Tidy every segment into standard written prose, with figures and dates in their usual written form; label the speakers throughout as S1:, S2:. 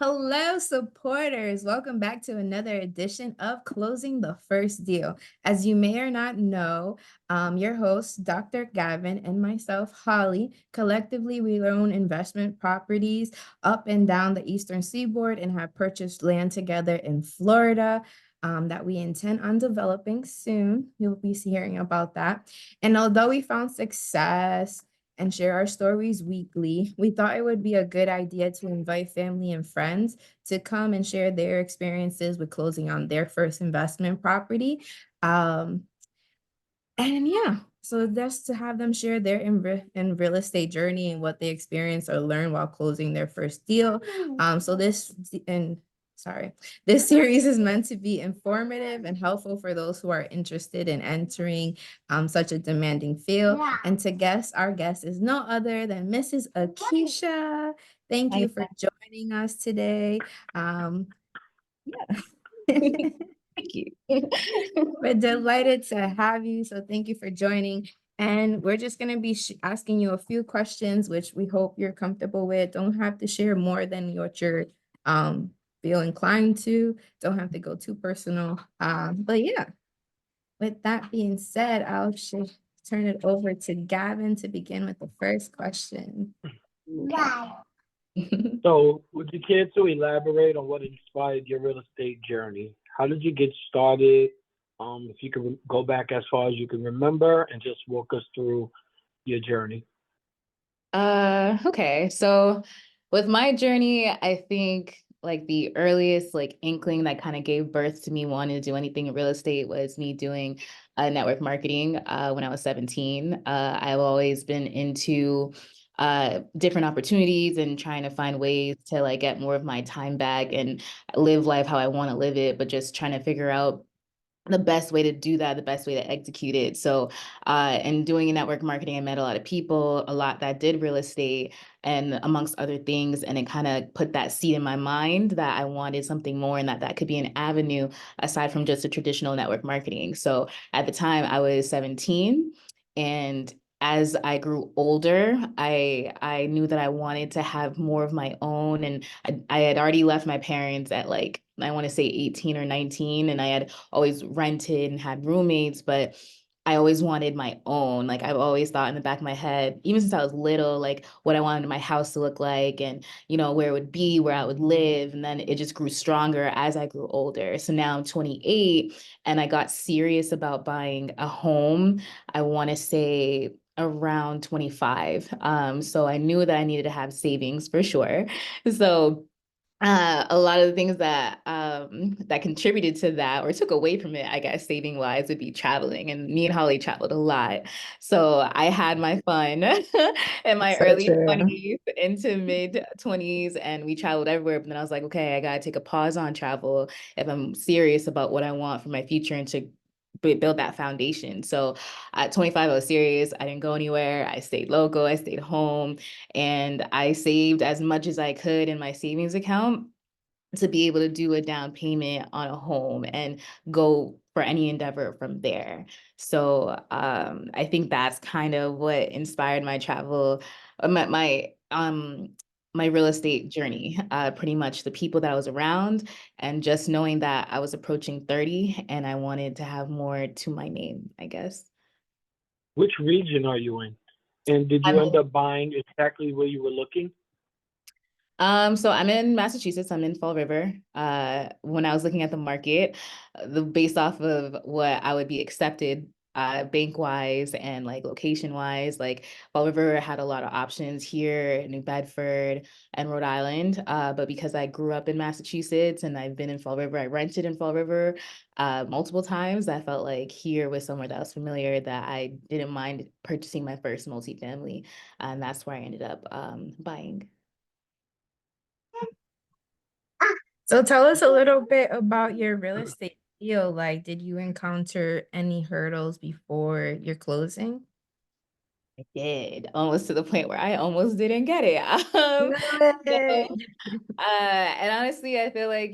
S1: Hello, supporters. Welcome back to another edition of Closing the First Deal. As you may or not know, your host, Dr. Gavin, and myself, Holly, collectively we own investment properties up and down the Eastern Seaboard and have purchased land together in Florida. That we intend on developing soon. You'll be hearing about that. And although we found success and share our stories weekly, we thought it would be a good idea to invite family and friends to come and share their experiences with closing on their first investment property. Um, and yeah, so just to have them share their in real estate journey and what they experience or learn while closing their first deal. So this series is meant to be informative and helpful for those who are interested in entering such a demanding field. Yeah. And our guest is no other than Mrs. Akishia. Thank you for joining us today. Yeah.
S2: Thank you.
S1: We're delighted to have you. So thank you for joining. And we're just going to be asking you a few questions, which we hope you're comfortable with. Don't have to share more than what you're feel inclined to. Don't have to go too personal. But yeah, with that being said, I'll turn it over to Gavin to begin with the first question.
S3: Wow. So, would you care to elaborate on what inspired your real estate journey? How did you get started? If you can go back as far as you can remember and just walk us through your journey.
S2: Okay. So with my journey, I think like the earliest like inkling that kind of gave birth to me wanting to do anything in real estate was me doing network marketing when I was 17. I've always been into different opportunities and trying to find ways to like get more of my time back and live life how I want to live it, but just trying to figure out the best way to do that, the best way to execute it. So, in doing network marketing, I met a lot of people, a lot that did real estate and amongst other things. And it kind of put that seed in my mind that I wanted something more and that could be an avenue aside from just a traditional network marketing. So at the time I was 17, and as I grew older, I knew that I wanted to have more of my own. And I had already left my parents at like, I want to say 18 or 19. And I had always rented and had roommates, but I always wanted my own. Like I've always thought in the back of my head, even since I was little, like what I wanted my house to look like and, where it would be, where I would live. And then it just grew stronger as I grew older. So now I'm 28 and I got serious about buying a home. I want to say around 25. So I knew that I needed to have savings for sure. So a lot of the things that contributed to that or took away from it, I guess, saving wise, would be traveling. And me and Holly traveled a lot. So I had my fun in my
S1: So
S2: early
S1: true.
S2: 20s into mid 20s, and we traveled everywhere. But then I was like, okay, I gotta take a pause on travel if I'm serious about what I want for my future and to build that foundation. So at 25, I was serious. I didn't go anywhere. I stayed local. I stayed home. And I saved as much as I could in my savings account to be able to do a down payment on a home and go for any endeavor from there. So I think that's kind of what inspired my travel, my real estate journey. Pretty much the people that I was around, and just knowing that I was approaching 30 and I wanted to have more to my name, I guess.
S3: Which region are you in? And did you end up buying exactly where you were looking?
S2: So I'm in Massachusetts. I'm in Fall River. When I was looking at the market, based off of what I would be accepted, bank wise and like location wise, like Fall River had a lot of options here, New Bedford and Rhode Island. But because I grew up in Massachusetts and I've been in Fall River, I rented in Fall River multiple times. I felt like here was somewhere that was familiar, that I didn't mind purchasing my first multifamily, and that's where I ended up buying.
S1: So tell us a little bit about your real estate deal. Like, did you encounter any hurdles before your closing?
S2: I did, almost to the point where I almost didn't get it.
S1: No
S2: So,
S1: way.
S2: and honestly, I feel like,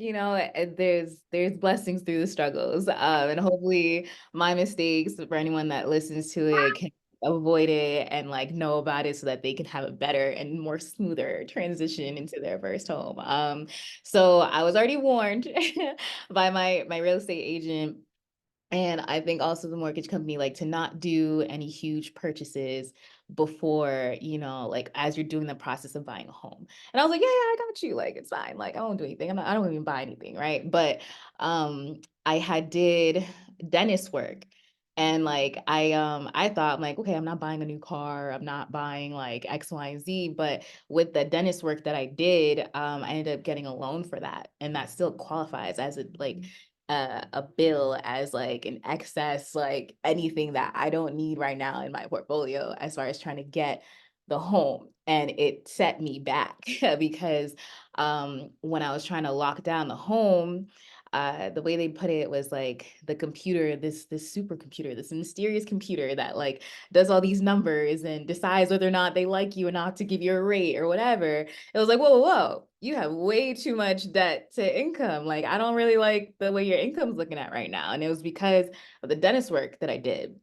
S2: there's blessings through the struggles. And hopefully my mistakes for anyone that listens to it can avoid it and like know about it so that they can have a better and more smoother transition into their first home. So I was already warned by my real estate agent, and I think also the mortgage company, like, to not do any huge purchases before, like, as you're doing the process of buying a home. And I was like, yeah, I got you. Like, it's fine. Like, I won't do anything. I don't even buy anything. Right. But I had did dentist work. And like I thought, I'm like, okay, I'm not buying a new car. I'm not buying like X, Y, and Z. But with the dentist work that I did, I ended up getting a loan for that. And that still qualifies as a bill as like an excess, like anything that I don't need right now in my portfolio as far as trying to get the home. And it set me back because when I was trying to lock down the home, the way they put it was like the computer, this supercomputer, this mysterious computer that like does all these numbers and decides whether or not they like you or not to give you a rate or whatever. It was like, whoa, whoa, whoa, you have way too much debt to income. Like, I don't really like the way your income's looking at right now. And it was because of the dentist work that I did.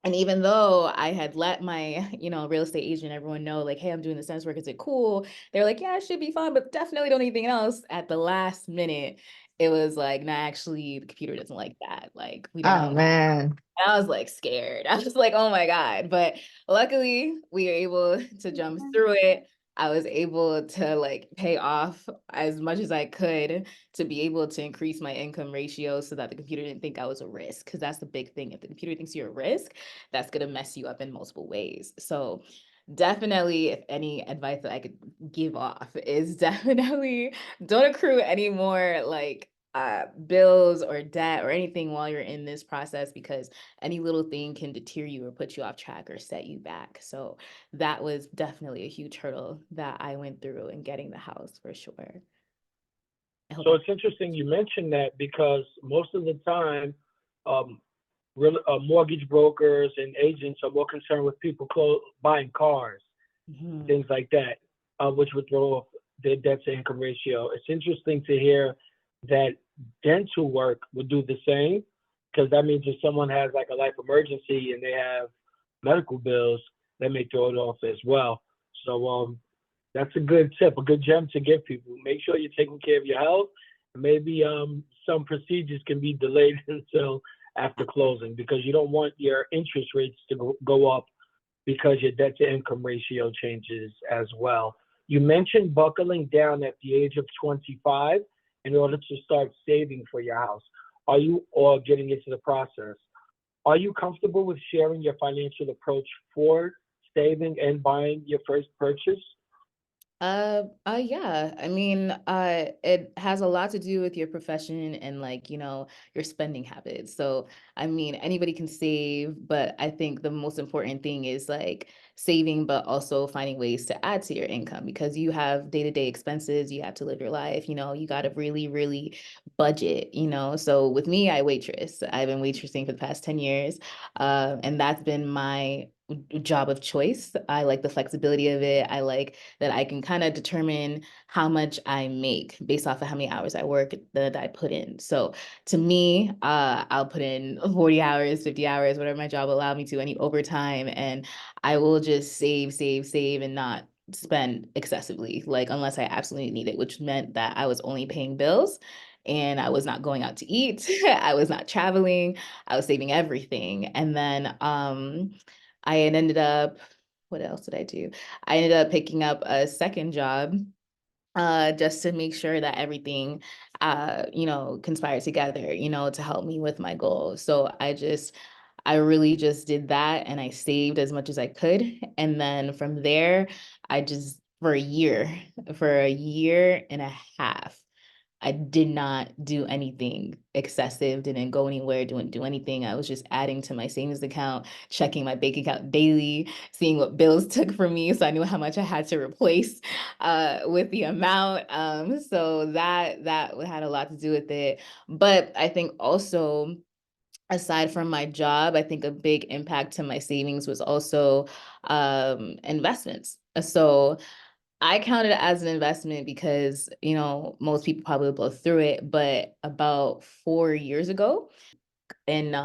S2: And even though I had let my, real estate agent, everyone know, like, hey, I'm doing this dentist work, is it cool? They're like, yeah, it should be fun, but definitely don't need anything else. At the last minute, it was like, nah, actually, the computer doesn't like that. Like, we don't
S1: Oh
S2: want.
S1: man.
S2: I was like scared. I was like, oh my God. But luckily we were able to jump through it. I was able to like pay off as much as I could to be able to increase my income ratio so that the computer didn't think I was a risk. Because that's the big thing. If the computer thinks you're a risk, that's going to mess you up in multiple ways. So definitely, if any advice that I could give off is definitely don't accrue any more like bills or debt or anything while you're in this process, because any little thing can deter you or put you off track or set you back. So that was definitely a huge hurdle that I went through in getting the house for sure. I hope
S3: So
S2: that.
S3: it's interesting you mentioned that because most of the time, um, mortgage brokers and agents are more concerned with people buying cars,
S2: Mhm.
S3: things like that, which would throw off their debt to income ratio. It's interesting to hear that dental work would do the same, because that means if someone has like a life emergency and they have medical bills, that may throw it off as well. So that's a good tip, a good gem to give people. Make sure you're taking care of your health. Maybe some procedures can be delayed until after closing, because you don't want your interest rates to go up because your debt to income ratio changes as well. You mentioned buckling down at the age of 25 in order to start saving for your house. Are you, or getting into the process? Are you comfortable with sharing your financial approach for saving and buying your first purchase?
S2: Yeah. I mean, it has a lot to do with your profession and like, your spending habits. So, I mean, anybody can save, but I think the most important thing is like saving, but also finding ways to add to your income because you have day-to-day expenses, you have to live your life, you got to really, really budget. So with me, I waitress. I've been waitressing for the past 10 years. And that's been my job of choice. I like the flexibility of it. I like that I can kind of determine how much I make based off of how many hours I work that I put in. So to me, I'll put in 40 hours, 50 hours, whatever my job will allow me to, any overtime, and I will just save, save, save, and not spend excessively, like unless I absolutely need it, which meant that I was only paying bills and I was not going out to eat. I was not traveling. I was saving everything. And then I had ended up, what else did I do? I ended up picking up a second job just to make sure that everything conspired together, to help me with my goal. So I really just did that and I saved as much as I could. And then from there, I just for a year and a half, I did not do anything excessive, didn't go anywhere, didn't do anything. I was just adding to my savings account, checking my bank account daily, seeing what bills took from me. So I knew how much I had to replace with the amount. So that had a lot to do with it. But I think also, aside from my job, I think a big impact to my savings was also investments. So I count it as an investment because, most people probably blow through it, but about 4 years ago, and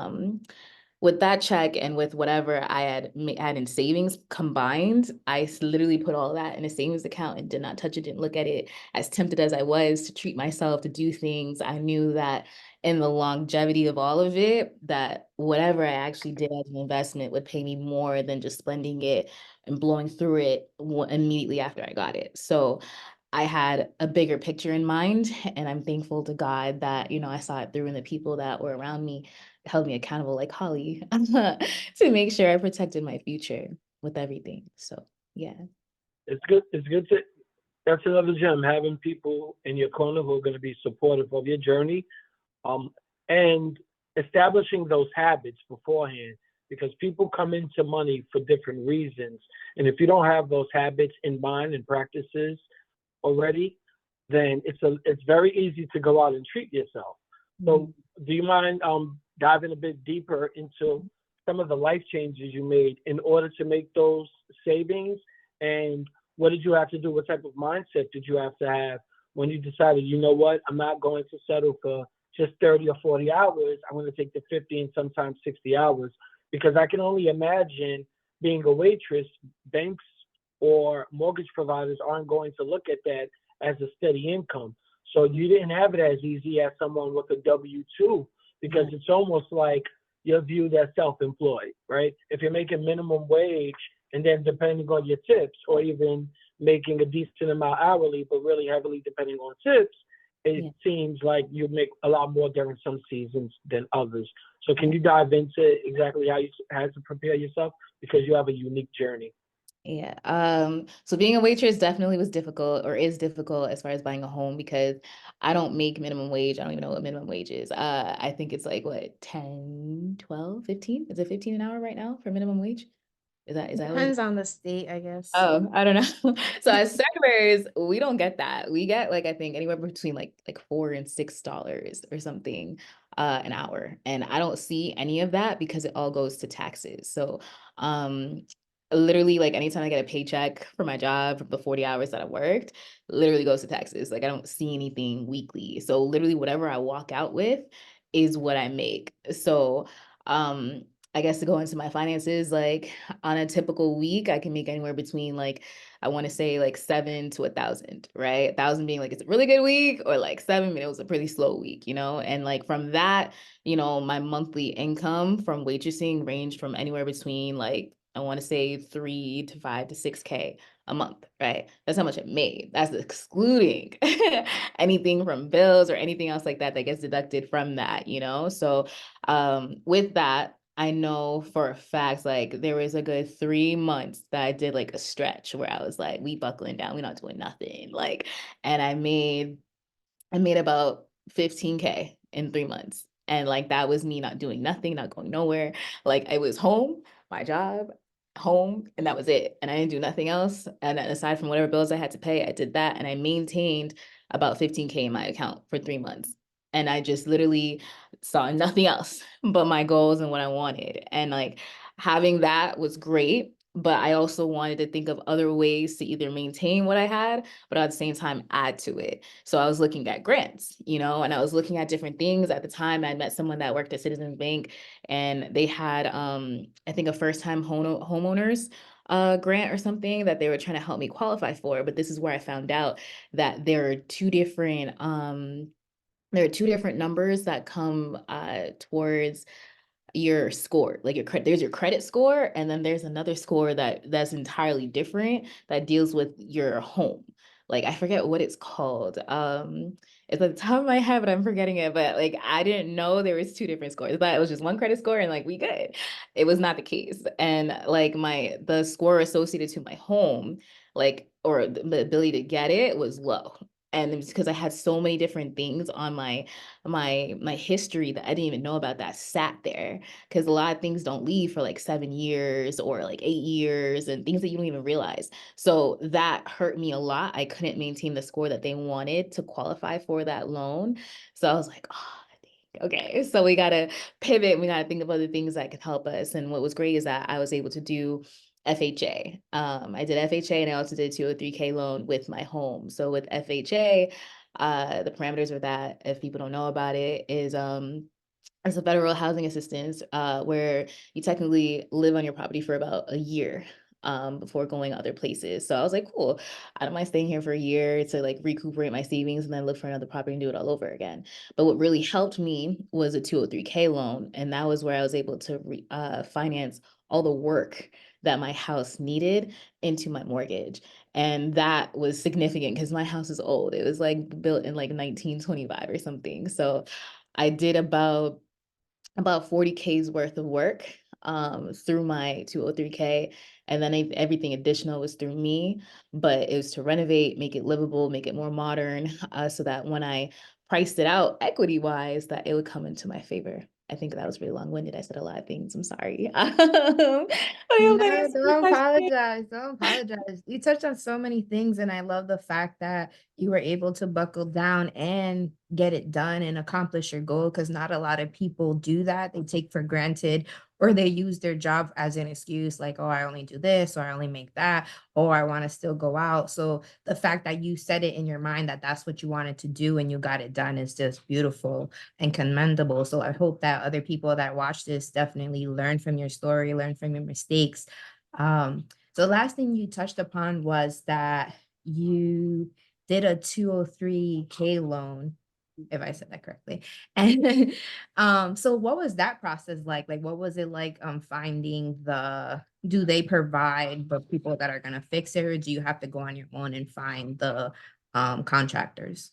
S2: with that check and with whatever I had in savings combined, I literally put all that in a savings account and did not touch it, didn't look at it. As tempted as I was to treat myself, to do things, I knew that in the longevity of all of it, that whatever I actually did as an investment would pay me more than just spending it and blowing through it immediately after I got it. So I had a bigger picture in mind, and I'm thankful to God that, I saw it through, and the people that were around me held me accountable, like Holly, to make sure I protected my future with everything. So yeah.
S3: It's good. It's good to. That's another gem. Having people in your corner who are going to be supportive of your journey, um, and establishing those habits beforehand. Because people come into money for different reasons, and if you don't have those habits in mind and practices already, then it's very easy to go out and treat yourself. So, do you mind diving a bit deeper into some of the life changes you made in order to make those savings? And what did you have to do? What type of mindset did you have to have when you decided, you know what, I'm not going to settle for just 30 or 40 hours. I'm going to take the 50 and sometimes 60 hours because I can only imagine being a waitress, banks or mortgage providers aren't going to look at that as a steady income. So you didn't have it as easy as someone with a W-2 because it's almost like you're viewed as self-employed, right? If you're making minimum wage and then depending on your tips or even making a decent amount hourly, but really heavily depending on tips, it seems like you make a lot more during some seasons than others. So can you dive into exactly how you had to prepare yourself? Because you have a unique journey.
S2: Yeah. So being a waitress definitely was difficult or is difficult as far as buying a home because I don't make minimum wage. I don't even know what minimum wage is. I think it's like what, 10, 12, 15? Is it 15 an hour right now for minimum wage? Is that what it is?
S1: Depends on the state, I guess.
S2: Oh, I don't know. So as servers, we don't get that. We get like I think anywhere between like $4 and $6 or something an hour. And I don't see any of that because it all goes to taxes. So literally like anytime I get a paycheck for my job from the 40 hours that I worked, literally goes to taxes. Like I don't see anything weekly. So literally whatever I walk out with is what I make. So I guess to go into my finances, like on a typical week, I can make anywhere between like, I want to say like 7 to 1,000, right? 1,000 being like, it's a really good week, or like 7, it was a pretty slow week, And like from that, my monthly income from waitressing ranged from anywhere between like, I want to say 3 to 5 to 6K a month, right? That's how much it made. That's excluding anything from bills or anything else like that that gets deducted from that. So with that, I know for a fact, like there was a good 3 months that I did like a stretch where I was like, we buckling down, we not doing nothing. Like, and I made about 15K in 3 months. And like that was me not doing nothing, not going nowhere. Like I was home, my job, home, and that was it. And I didn't do nothing else. And then aside from whatever bills I had to pay, I did that. And I maintained about 15K in my account for 3 months. And I just literally saw nothing else but my goals and what I wanted. And like having that was great. But I also wanted to think of other ways to either maintain what I had, but at the same time add to it. So I was looking at grants, and I was looking at different things. At the time, I met someone that worked at Citizens Bank, and they had, I think, a first-time homeowners grant or something that they were trying to help me qualify for. But this is where I found out that there are two different numbers that come towards your score, like your credit. There's your credit score, and then there's another score that's entirely different that deals with your home. Like I forget what it's called. It's at the top of my head, but I'm forgetting it. But like I didn't know there was two different scores, but it was just one credit score and like we good. It was not the case. And like the score associated to my home, like or the ability to get it was low. And it was because I had so many different things on my history that I didn't even know about that sat there, because a lot of things don't leave for like 7 years or like 8 years and things that you don't even realize. So that hurt me a lot. I couldn't maintain the score that they wanted to qualify for that loan. So I was like, oh, okay, so we got to pivot. We got to think of other things that could help us. And what was great is that I was able to do FHA. I did FHA, and I also did 203K loan with my home. So with FHA, the parameters of that, if people don't know about it, is It's a federal housing assistance, where you technically live on your property for about a year, before going other places. So I was like, cool, I don't mind staying here for a year to like recuperate my savings and then look for another property and do it all over again. But what really helped me was a 203K loan. And that was where I was able to finance all the work that my house needed into my mortgage. And that was significant because my house is old. It was like built in like 1925 or something. So I did about 40K's worth of work through my 203K. And then everything additional was through me, but it was to renovate, make it livable, make it more modern, so that when I priced it out equity wise, that it would come into my favor. I think that was really long winded. I said a lot of things. I'm sorry. I hope that
S1: No,
S2: answers your
S1: don't
S2: question.
S1: apologize. Don't apologize. You touched on so many things, and I love the fact that you were able to buckle down and get it done and accomplish your goal, because not a lot of people do that. They take for granted, or they use their job as an excuse, like, oh, I only do this, or I only make that, or I want to still go out. So the fact that you set it in your mind that that's what you wanted to do and you got it done is just beautiful and commendable. So I hope that other people that watch this definitely learn from your story, learn from your mistakes. Um, so last thing you touched upon was that you did a 203K loan, if I said that correctly. And so what was that process like? Like what was it like finding do they provide the people that are gonna fix it, or do you have to go on your own and find the contractors?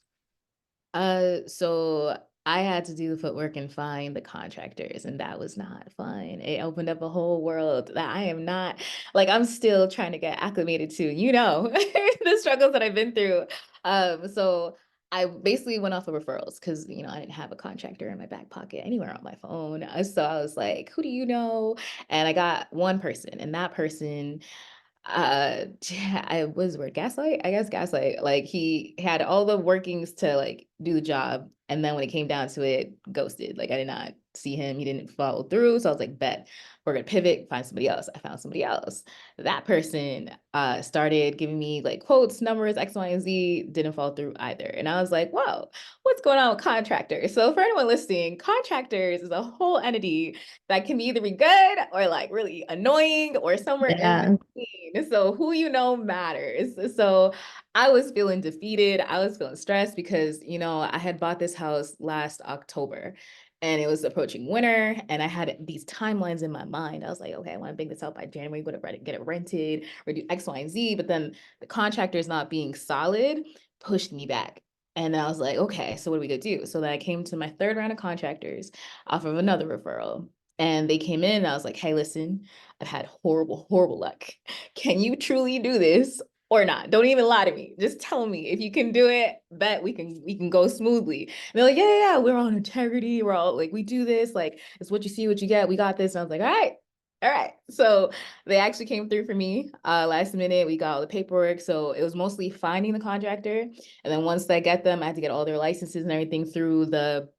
S2: So I had to do the footwork and find the contractors, and that was not fun. It opened up a whole world that I am not like I'm still trying to get acclimated to, the struggles that I've been through. So I basically went off of referrals because I didn't have a contractor in my back pocket anywhere on my phone. So I was like, who do you know? And I got one person, and that person I was word gaslight, I guess gaslight. Like he had all the workings to like do the job, and then when it came down to it, ghosted. Like I did not see him, he didn't follow through. So I was like, bet we're gonna pivot, find somebody else. I found somebody else. That person started giving me like quotes, numbers, X, Y, and Z, didn't fall through either. And I was like, whoa, what's going on with contractors? So for anyone listening, contractors is a whole entity that can be either be good or like really annoying or somewhere in
S1: Yeah.
S2: between. So who matters. So I was feeling defeated. I was feeling stressed because, I had bought this house last October and it was approaching winter and I had these timelines in my mind. I was like, okay, I want to bring this out by January, go to get it rented or do X, Y, and Z. But then the contractors not being solid pushed me back. And I was like, okay, so what are we gonna do? So then I came to my third round of contractors off of another referral. And they came in and I was like, hey, listen, I've had horrible, horrible luck. Can you truly do this or not? Don't even lie to me. Just tell me if you can do it. Bet we can go smoothly. And they're like, yeah, we're on integrity. We're all like, we do this. Like, it's what you see, what you get. We got this. And I was like, all right. All right. So they actually came through for me last minute. We got all the paperwork. So it was mostly finding the contractor. And then once I get them, I had to get all their licenses and everything through the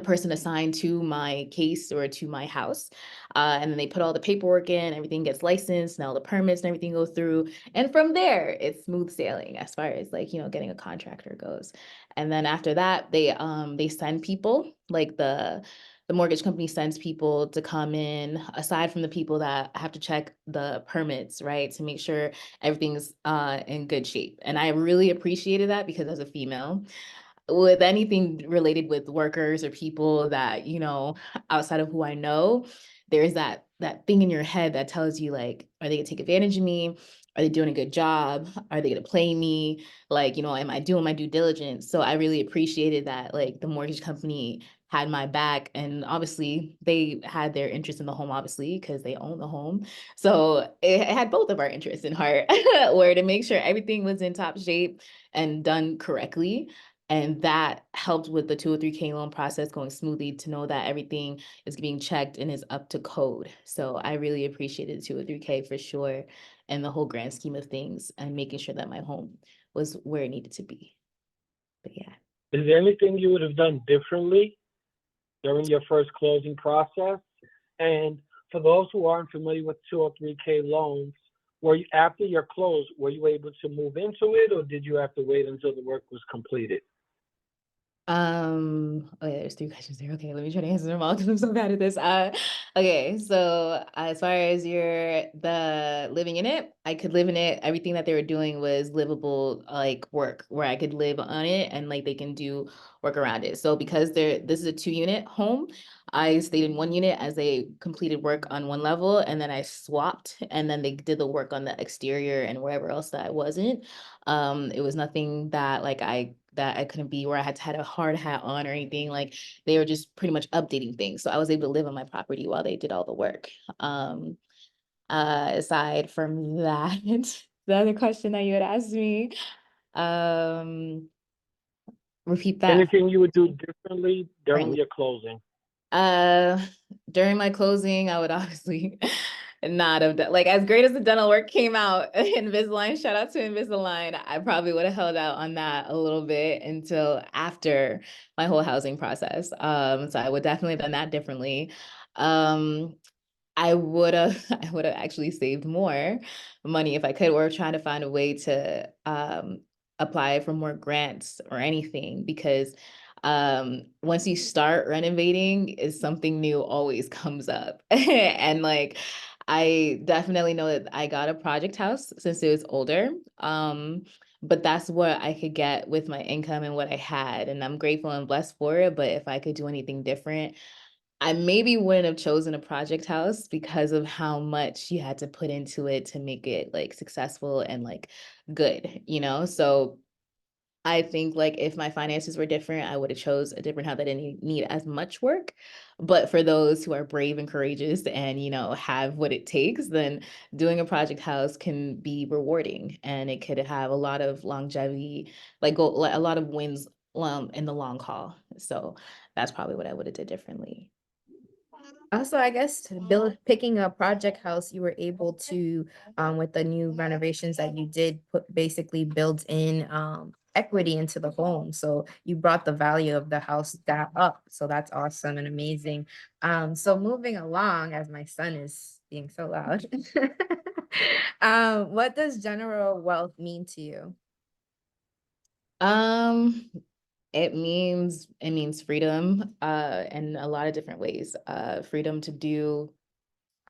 S2: person assigned to my case or to my house. And then they put all the paperwork in, everything gets licensed, now the permits and everything go through. And from there, it's smooth sailing as far as like, getting a contractor goes. And then after that, they send people, like the mortgage company sends people to come in, aside from the people that have to check the permits, right, to make sure everything's in good shape. And I really appreciated that because as a female, with anything related with workers or people that, outside of who I know, there's that thing in your head that tells you like, are they gonna take advantage of me? Are they doing a good job? Are they gonna play me? Like, am I doing my due diligence? So I really appreciated that like the mortgage company had my back, and obviously they had their interest in the home, obviously, because they own the home. So it had both of our interests in heart, where to make sure everything was in top shape and done correctly. And that helped with the 203K loan process going smoothly, to know that everything is being checked and is up to code. So I really appreciated 203K for sure, and the whole grand scheme of things, and making sure that my home was where it needed to be. But yeah.
S3: Is there anything you would have done differently during your first closing process? And for those who aren't familiar with 203K loans, after your close, were you able to move into it, or did you have to wait until the work was completed?
S2: Okay, there's three questions there. Okay, let me try to answer them all because I'm so bad at this. Okay, so as far as the living in it, I could live in it. Everything that they were doing was livable, like work where I could live on it and like they can do work around it. So because this is a 2-unit home, I stayed in one unit as they completed work on one level, and then I swapped, and then they did the work on the exterior and wherever else that I wasn't. It was nothing that I couldn't be where I had a hard hat on or anything. Like they were just pretty much updating things. So I was able to live on my property while they did all the work. Um, aside from that, the other question that you had asked me, um, repeat that.
S3: Anything you would do differently
S2: Right.
S3: during your closing?
S2: Uh, during my closing, I would obviously not have done, like, as great as the dental work came out, Invisalign, shout out to Invisalign, I probably would have held out on that a little bit until after my whole housing process. So I would definitely have done that differently. Um, I would have I would have actually saved more money if I could, or trying to find a way to apply for more grants or anything, because once you start renovating, is something new always comes up. And like I definitely know that I got a project house since it was older. But that's what I could get with my income and what I had. And I'm grateful and blessed for it. But if I could do anything different, I maybe wouldn't have chosen a project house because of how much you had to put into it to make it like successful and like good, you know? So I think like if my finances were different, I would have chose a different house that didn't need as much work. But for those who are brave and courageous and, have what it takes, then doing a project house can be rewarding and it could have a lot of longevity, like a lot of wins in the long haul. So that's probably what I would have did differently.
S1: Also, I guess picking a project house, you were able to, with the new renovations that you did, put basically build in equity into the home. So you brought the value of the house that up. So that's awesome and amazing. So moving along, as my son is being so loud, what does general wealth mean to you?
S2: Um, it means freedom, in a lot of different ways. Freedom to do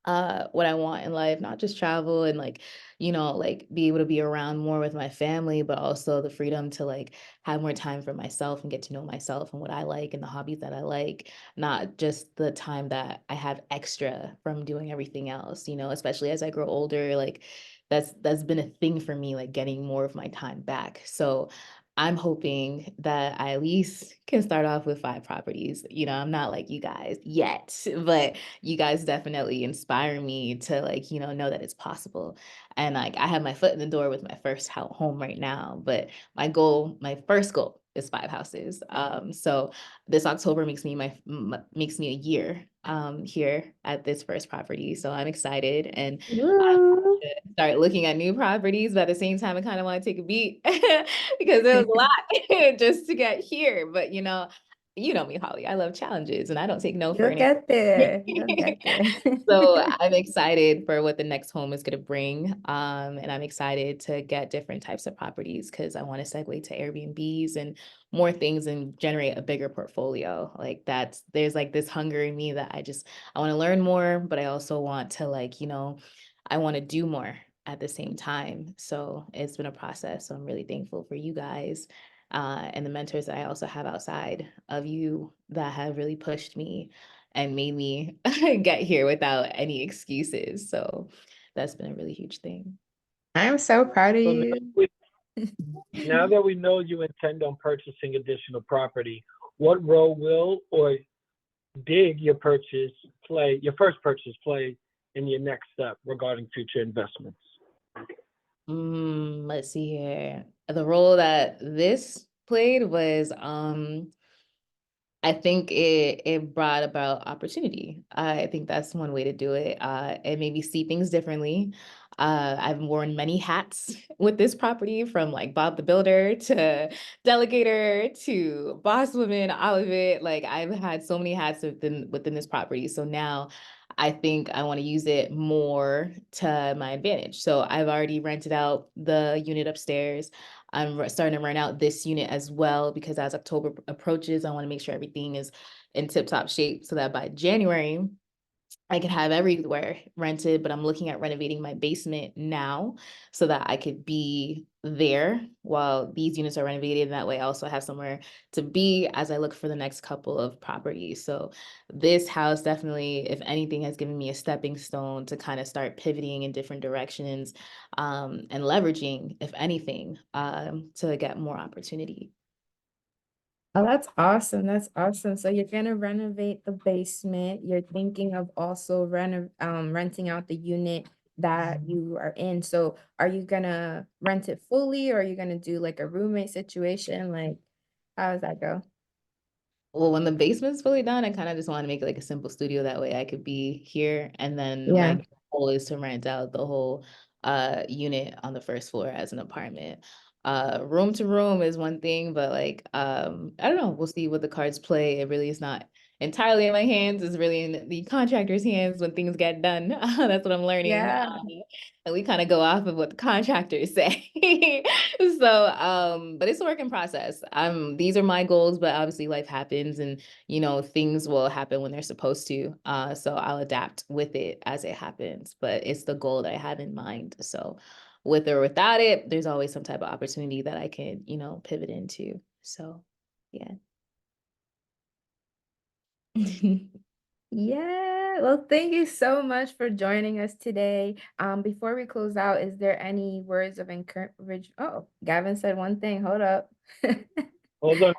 S2: what I want in life, not just travel and like, like be able to be around more with my family, but also the freedom to like have more time for myself and get to know myself and what I like and the hobbies that I like, not just the time that I have extra from doing everything else, especially as I grow older, like that's been a thing for me, like getting more of my time back. So I'm hoping that I at least can start off with 5 properties. I'm not like you guys yet, but you guys definitely inspire me to like, know that it's possible. And like I have my foot in the door with my first home right now, but my first goal is 5 houses. So this October makes me a year here at this first property. So I'm excited and I
S1: Woo.
S2: start looking at new properties, but at the same time, I kind of want to take a beat because there was a lot just to get here. But you know me, Holly. I love challenges, and I don't take no for
S1: You'll
S2: anything.
S1: get there. You'll get there.
S2: So I'm excited for what the next home is going to bring. And I'm excited to get different types of properties because I want to segue to Airbnbs and more things and generate a bigger portfolio. Like there's like this hunger in me that I want to learn more, but I also want to like, I want to do more at the same time. So it's been a process. So I'm really thankful for you guys. And the mentors that I also have outside of you that have really pushed me and made me get here without any excuses. So that's been a really huge thing.
S1: I'm so proud of
S3: So
S1: you.
S3: now that we know you intend on purchasing additional property, what role will or did your first purchase play in your next step regarding future investments?
S2: Let's see here. The role that this played was I think it brought about opportunity. I think that's one way to do it. And maybe see things differently. I've worn many hats with this property, from like Bob the Builder to delegator to boss woman, all of it. Like, I've had so many hats within this property. So now I think I want to use it more to my advantage. So I've already rented out the unit upstairs. I'm starting to rent out this unit as well, because as October approaches, I want to make sure everything is in tip-top shape so that by January, I could have everywhere rented. But I'm looking at renovating my basement now so that I could be there while these units are renovated. And that way I also have somewhere to be as I look for the next couple of properties. So this house definitely, if anything, has given me a stepping stone to kind of start pivoting in different directions, and leveraging, if anything, to get more opportunity.
S1: Oh, that's awesome. That's awesome. So you're gonna renovate the basement. You're thinking of also renting out the unit that you are in. So are you gonna rent it fully, or are you gonna do like a roommate situation? Like, how does that go?
S2: Well, when the basement's fully done, I kind of just want to make it like a simple studio. That way I could be here. And then
S1: Yeah.
S2: my goal is to rent out the whole unit on the first floor as an apartment. Room to room is one thing, but like I don't know, we'll see what the cards play. It really is not entirely in my hands. It's really in the contractor's hands when things get done. That's what I'm learning.
S1: Yeah.
S2: And we kind of go off of what the contractors say. So but it's a work in process. These are my goals, but obviously life happens, and things will happen when they're supposed to. So I'll adapt with it as it happens, but it's the goal that I have in mind. So with or without it, there's always some type of opportunity that I can, pivot into. So yeah.
S1: Yeah. Well, thank you so much for joining us today. Before we close out, is there any words of encouragement? Oh, Gavin said one thing. Hold up.
S3: Hold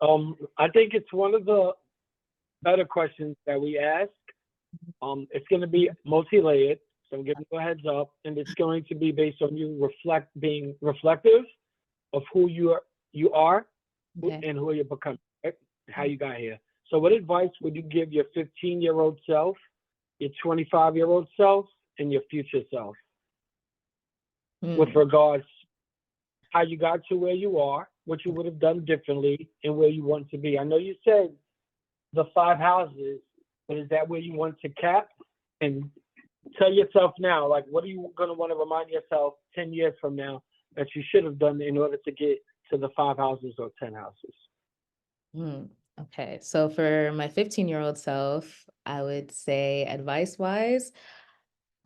S3: on. I think it's one of the better questions that we ask. It's going to be multi-layered, so I'm giving you a heads up, and it's going to be based on you being reflective of who you are
S2: Okay.
S3: and who you're becoming, right? How you got here. So, what advice would you give your 15-year-old self, your 25-year-old self, and your future self with
S2: Hmm.
S3: regards how you got to where you are, what you would have done differently, and where you want to be? I know you said the 5 houses, but is that where you want to cap? And tell yourself now, like, what are you going to want to remind yourself 10 years from now that you should have done in order to get to the 5 houses or 10 houses?
S2: Hmm. Okay. So for my 15-year-old self, I would say advice wise,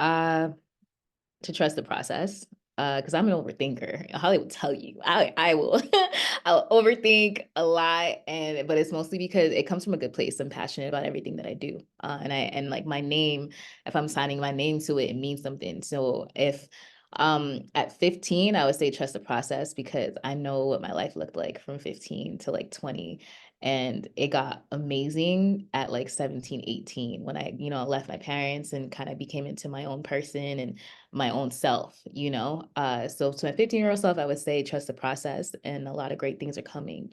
S2: uh, to trust the process. Because I'm an overthinker. Holly will tell you. I will I'll overthink a lot, but it's mostly because it comes from a good place. I'm passionate about everything that I do. And like my name, if I'm signing my name to it, it means something. So if at 15, I would say trust the process, because I know what my life looked like from 15 to like 20. And it got amazing at like 17, 18, when I, left my parents and kind of became into my own person and my own self. So to my 15-year-old self, I would say trust the process, and a lot of great things are coming.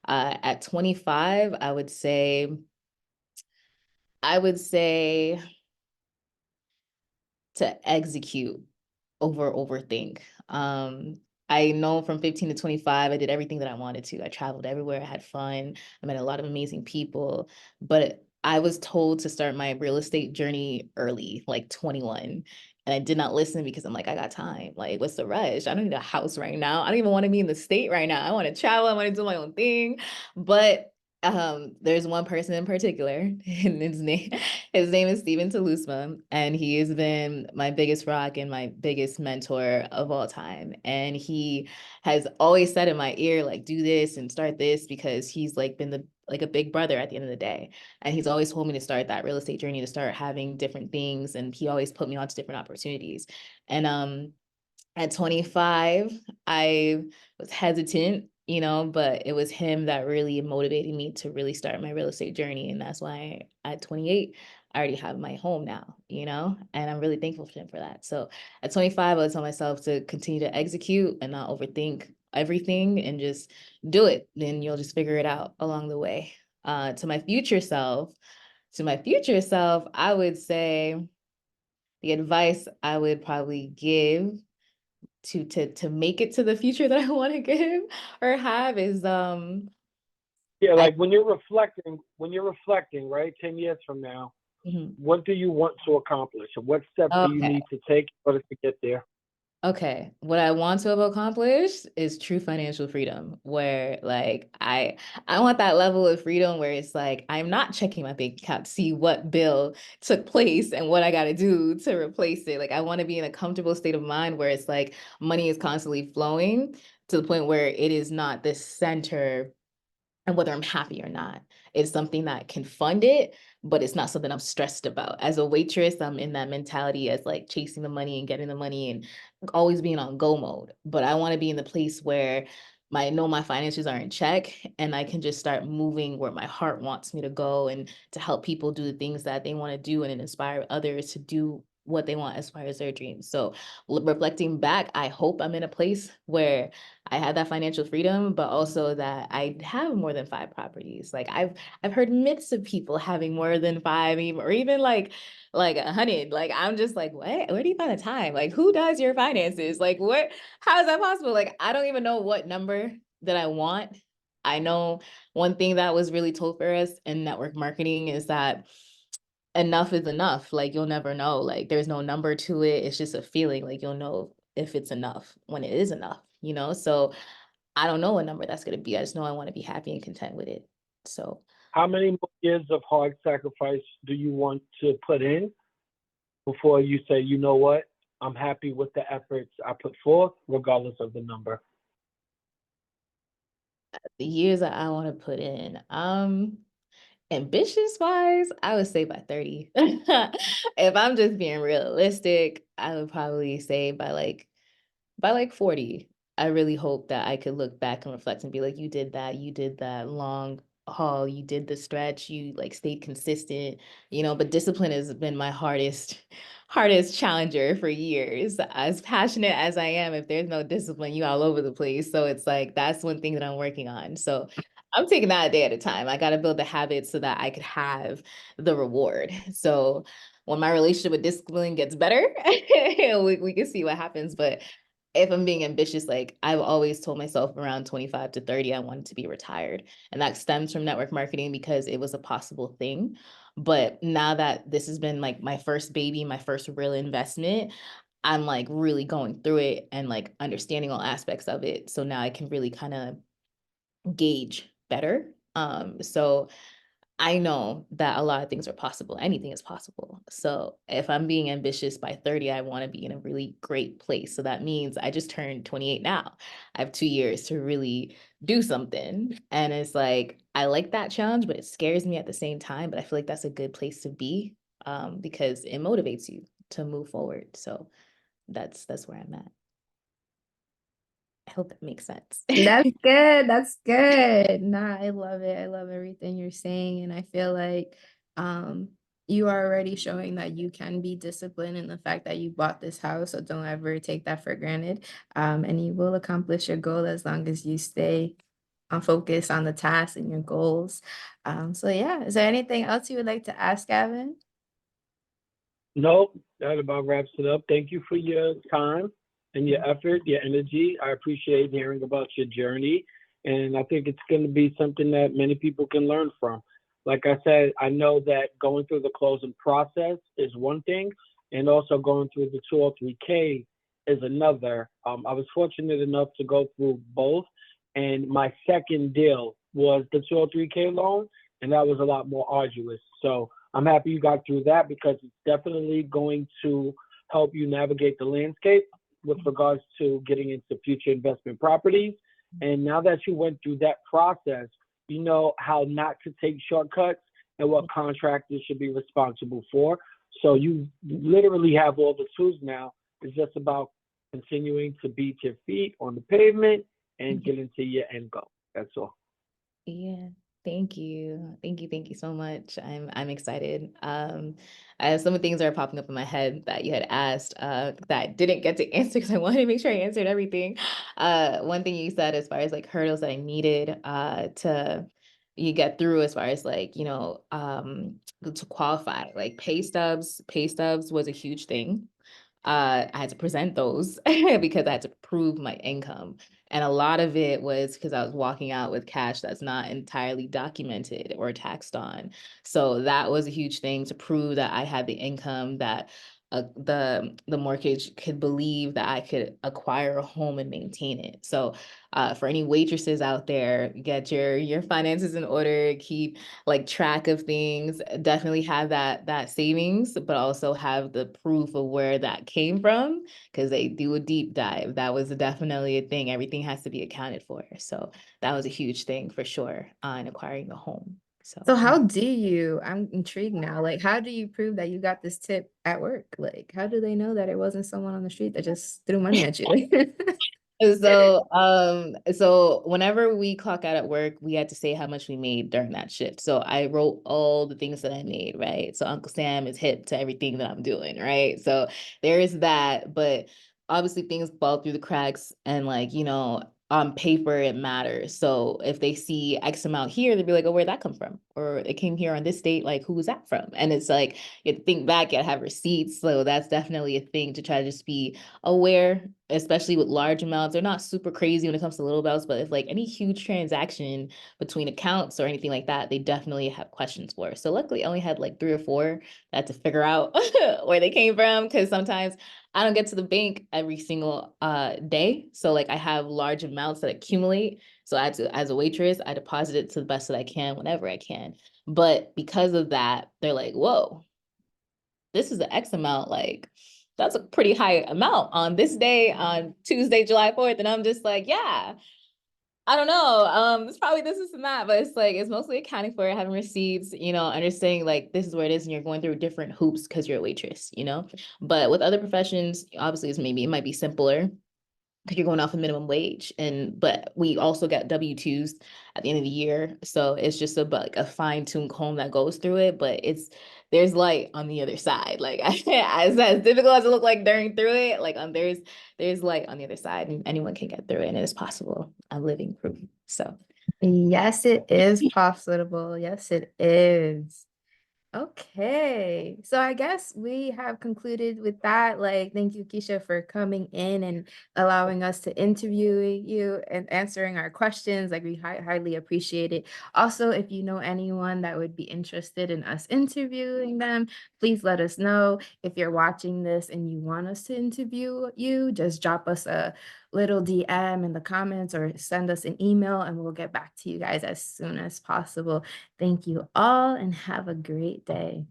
S2: At 25, I would say to execute over overthink. I know from 15 to 25, I did everything that I wanted to. I traveled everywhere, I had fun, I met a lot of amazing people, but I was told to start my real estate journey early, like 21. And I did not listen, because I'm like, I got time. Like, what's the rush? I don't need a house right now. I don't even want to be in the state right now. I want to travel. I want to do my own thing. But there's one person in particular, and his name is Steven Talusma, and he has been my biggest rock and my biggest mentor of all time. And he has always said in my ear, like, do this and start this, because he's like been like a big brother at the end of the day. And he's always told me to start that real estate journey, to start having different things. And he always put me onto different opportunities. And at 25, I was hesitant, but it was him that really motivated me to really start my real estate journey. And that's why at 28, I already have my home now, and I'm really thankful for him for that. So at 25, I would tell myself to continue to execute and not overthink everything, and just do it. Then you'll just figure it out along the way. To my future self, I would say the advice I would probably give to make it to the future that I want to give or have is
S3: Yeah,
S2: I
S3: like when you're reflecting, right, 10 years from now,
S2: mhm.
S3: what do you want to accomplish? And what steps do you
S2: Okay.
S3: need to take in order to get there?
S2: Okay, what I want to have accomplished is true financial freedom, where like I want that level of freedom where it's like I'm not checking my bank account to see what bill took place and what I got to do to replace it. Like I want to be in a comfortable state of mind where it's like money is constantly flowing to the point where it is not the center and whether I'm happy or not. It's something that can fund it, but it's not something I'm stressed about. As a waitress, I'm in that mentality as like chasing the money and getting the money and always being on go mode. But I want to be in the place where my finances are in check and I can just start moving where my heart wants me to go and to help people do the things that they want to do and inspire others to do what they want as far as their dreams. So reflecting back, I hope I'm in a place where I had that financial freedom, but also that I have more than 5 properties. Like I've heard myths of people having more than five, even or even like 100. Like I'm just like, what? Where do you find the time? Like who does your finances? Like what? How is that possible? Like I don't even know what number that I want. I know one thing that was really told for us in network marketing is that enough is enough. Like you'll never know. Like there's no number to it. It's just a feeling. Like you'll know if it's enough when it is enough, you know? So I don't know what number that's going to be. I just know I want to be happy and content with it. So
S3: How many more years of hard sacrifice do you want to put in before you say, you know what, I'm happy with the efforts I put forth, regardless of the number?
S2: the years that I want to put in, ambitious wise, I would say by 30. If I'm just being realistic, I would probably say by like 40. I really hope that I could look back and reflect and be like, you did that long haul, you did the stretch, you like stayed consistent, you know, but discipline has been my hardest challenger for years. As passionate as I am, if there's no discipline, you all over the place. So it's like that's one thing that I'm working on. So I'm taking that a day at a time. I got to build the habits so that I could have the reward. So when my relationship with discipline gets better, we can see what happens. But if I'm being ambitious, like I've always told myself around 25 to 30, I wanted to be retired. And that stems from network marketing because it was a possible thing. But now that this has been like my first baby, my first real investment, I'm like really going through it and like understanding all aspects of it. So now I can really kind of gauge better. So I know that a lot of things are possible. Anything is possible. So if I'm being ambitious by 30, I want to be in a really great place. So that means I just turned 28 now. I have 2 years to really do something. And it's like, I like that challenge, but it scares me at the same time. But I feel like that's a good place to be because it motivates you to move forward. So that's where I'm at. I hope that makes sense.
S1: That's good. That's good. Nah, I love it. I love everything you're saying. And I feel like um you are already showing that you can be disciplined in the fact that you bought this house. So don't ever take that for granted. And you will accomplish your goal as long as you stay on focus on the task and your goals. So yeah, is there anything else you would like to ask, Gavin?
S3: Nope, that about wraps it up. Thank you for your time and your effort, your energy. I appreciate hearing about your journey. And I think it's going to be something that many people can learn from. Like I said, I know that going through the closing process is one thing, and also going through the 203K is another. I was fortunate enough to go through both, and my second deal was the 203K loan, and that was a lot more arduous. So I'm happy you got through that because it's definitely going to help you navigate the landscape with regards to getting into future investment properties. And now that you went through that process, you know how not to take shortcuts and what contractors should be responsible for. So you literally have all the tools now. It's just about continuing to beat your feet on the pavement and getting to your end goal. That's all.
S2: Yeah, thank you. Thank you. Thank you so much. I'm excited. Some of the things are popping up in my head that you had asked that I didn't get to answer because I wanted to make sure I answered everything. One thing you said as far as like hurdles that I needed to you get through as far as like, to qualify, like pay stubs was a huge thing. I had to present those because I had to prove my income. And a lot of it was because I was walking out with cash that's not entirely documented or taxed on. So that was a huge thing to prove that I had the income that the mortgage could believe that I could acquire a home and maintain it. So for any waitresses out there, get your finances in order, keep like track of things, definitely have that savings, but also have the proof of where that came from, because they do a deep dive. That was definitely a thing. Everything has to be accounted for. So that was a huge thing for sure in acquiring a home.
S1: So
S2: So
S1: how do you, I'm intrigued now, like how do you prove that you got this tip at work? Like how do they know that it wasn't someone on the street that just threw money at you?
S2: so whenever we clock out at work, we had to say how much we made during that shift. So I wrote all the things that I made, right? So Uncle Sam is hip to everything that I'm doing, right? So there is that, but obviously things fall through the cracks, and like, on paper it matters. So if they see X amount here, they'd be like, oh, where'd that come from? Or it came here on this date, like who was that from? And it's like, you think back, you have receipts. So that's definitely a thing to try to just be aware, especially with large amounts. They're not super crazy when it comes to little amounts, but if like any huge transaction between accounts or anything like that, they definitely have questions for. So luckily I only had like 3 or 4 that I had to figure out where they came from, because sometimes I don't get to the bank every single day. So like I have large amounts that accumulate. So I had to, as a waitress, I deposit it to the best that I can whenever I can. But because of that, they're like, whoa, this is the X amount, like that's a pretty high amount on this day, on Tuesday, July 4th. And I'm just like, yeah, I don't know. It's probably this and that, but it's like, it's mostly accounting for it, having receipts, understanding like this is where it is, and you're going through different hoops because you're a waitress. But with other professions, obviously it might be simpler, because you're going off a minimum wage, but we also got W-2s at the end of the year. So it's just like a fine-tuned comb that goes through it, but there's light on the other side. Like as difficult as it looked like during through it, like there's light on the other side, and anyone can get through it, and it is possible. I'm living proof. So
S1: Yes, it is possible. Yes, it is. Okay, so I guess we have concluded with that. Like, thank you, Keisha, for coming in and allowing us to interview you and answering our questions. Like, we highly appreciate it. Also, if you know anyone that would be interested in us interviewing them, please let us know. If you're watching this and you want us to interview you, just drop us a little DM in the comments or send us an email, and we'll get back to you guys as soon as possible. Thank you all and have a great day.